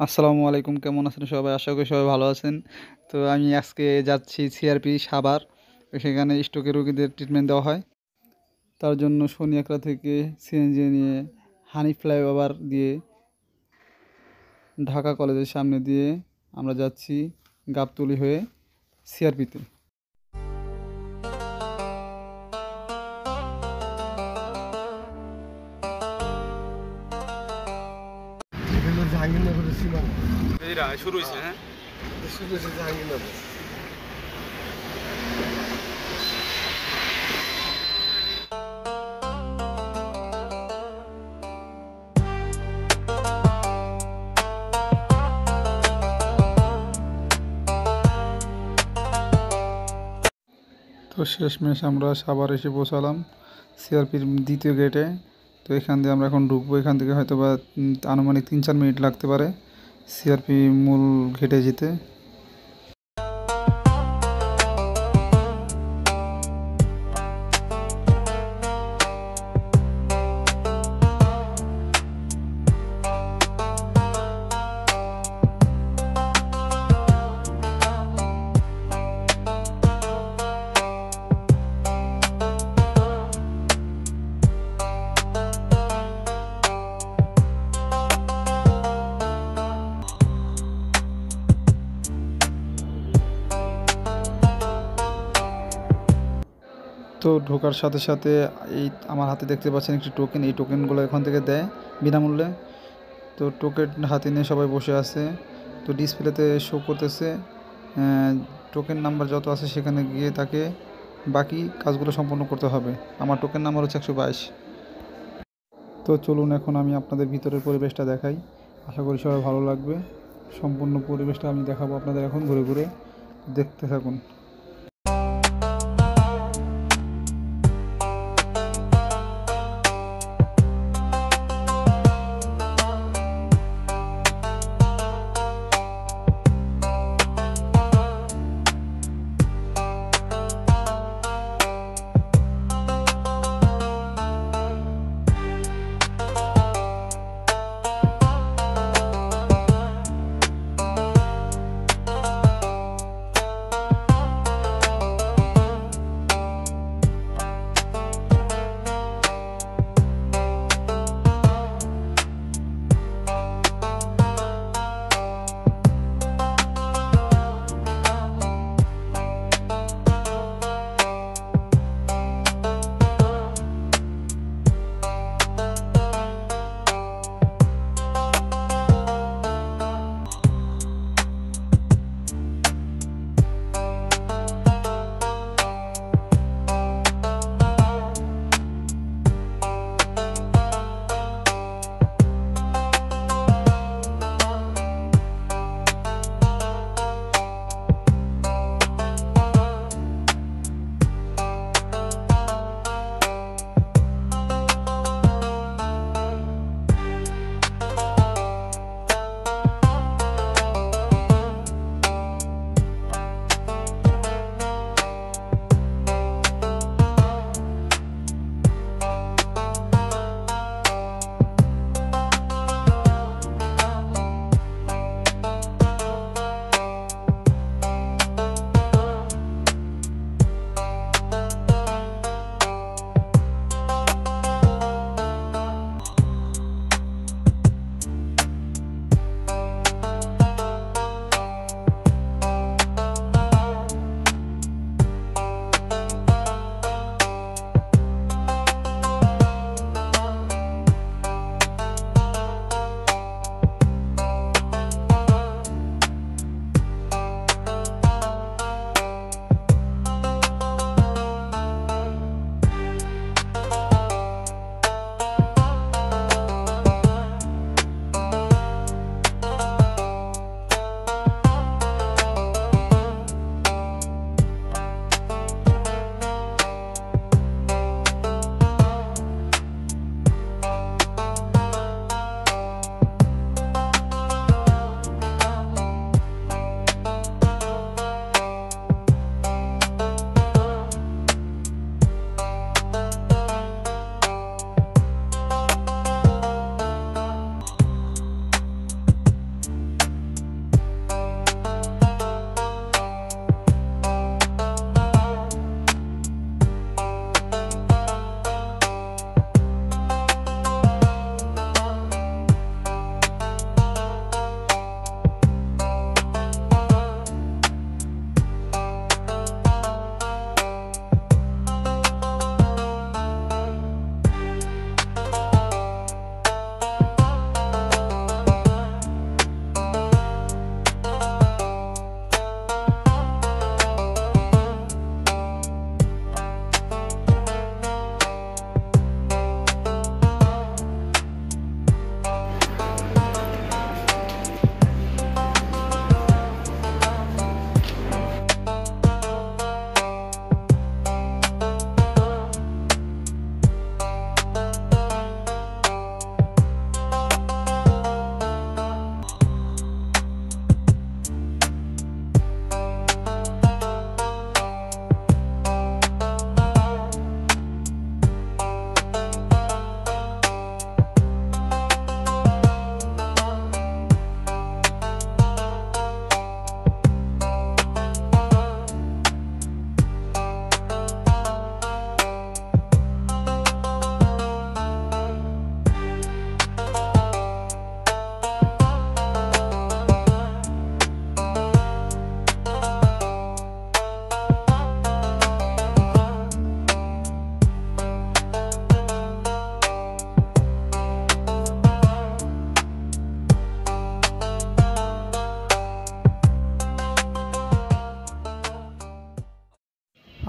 আসসালামু আলাইকুম, কেমন আছেন সবাই? আশা করি সবাই ভালো আছেন। তো আমি আজকে যাচ্ছি সিআরপি সাভার। তো সেখানে স্ট্রোকের রোগীদের ট্রিটমেন্ট দেওয়া হয়। তার জন্য শনি একরা থেকে সিএনজি নিয়ে হানি ফ্লাইওভার দিয়ে ঢাকা কলেজের সামনে দিয়ে আমরা যাচ্ছি গাবতলী হয়ে সিআরপিতে। এগুলো জাহাঙ্গীরনগরের সীমানা। এইরা শুরু হয়েছে, হ্যাঁ। শুরু হচ্ছে জাহাঙ্গীরনগর। তো শেষমেশ আমরা সাভার এসে পৌঁছালাম সিআরপির দ্বিতীয় গেটে। তো এখান দিয়ে আমরা এখন ঢুকবো। এখান থেকে হয়তো বা আনুমানিক 3-4 মিনিট লাগতে পারে সিআরপি মূল গেটে যেতে। তো ঢোকার সাথে সাথে এই আমার হাতে দেখতে পাচ্ছেন একটি টোকেন। এই টোকেনগুলো এখান থেকে দেয় বিনামূল্যে। তো টোকেন হাতে নিয়ে সবাই বসে আছে। তো ডিসপ্লেতে শো করতেছে টোকেন নাম্বার যত আছে সেখানে গিয়ে তাকে বাকি কাজগুলো সম্পন্ন করতে হবে। আমার টোকেন নাম্বার হচ্ছে 122। তো চলুন এখন আমি আপনাদের ভিতরের পরিবেশটা দেখাই। আশা করি সবাই ভালো লাগবে। সম্পূর্ণ পরিবেশটা আমি দেখাবো আপনাদের এখন ঘুরে ঘুরে। দেখতে থাকুন।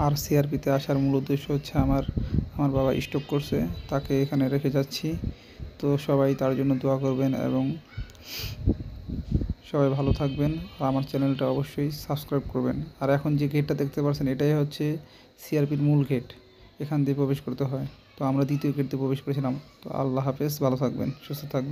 আর সিআরপিতে আসার মূল উদ্দেশ্য হচ্ছে আমার বাবা স্ট্রোক করছে, তাকে এখানে রেখে যাচ্ছি। তো সবাই তার জন্য দোয়া করবেন এবং সবাই ভালো থাকবেন। আর আমার চ্যানেলটা অবশ্যই সাবস্ক্রাইব করবেন। আর এখন যে গেটটা দেখতে পাচ্ছেন এটাই হচ্ছে সিআরপির মূল গেট, এখান দিয়ে প্রবেশ করতে হয়। তো আমরা দ্বিতীয় গেট দিয়ে প্রবেশ করেছিলাম। তো আল্লাহ হাফেজ, ভালো থাকবেন, সুস্থ থাকবেন।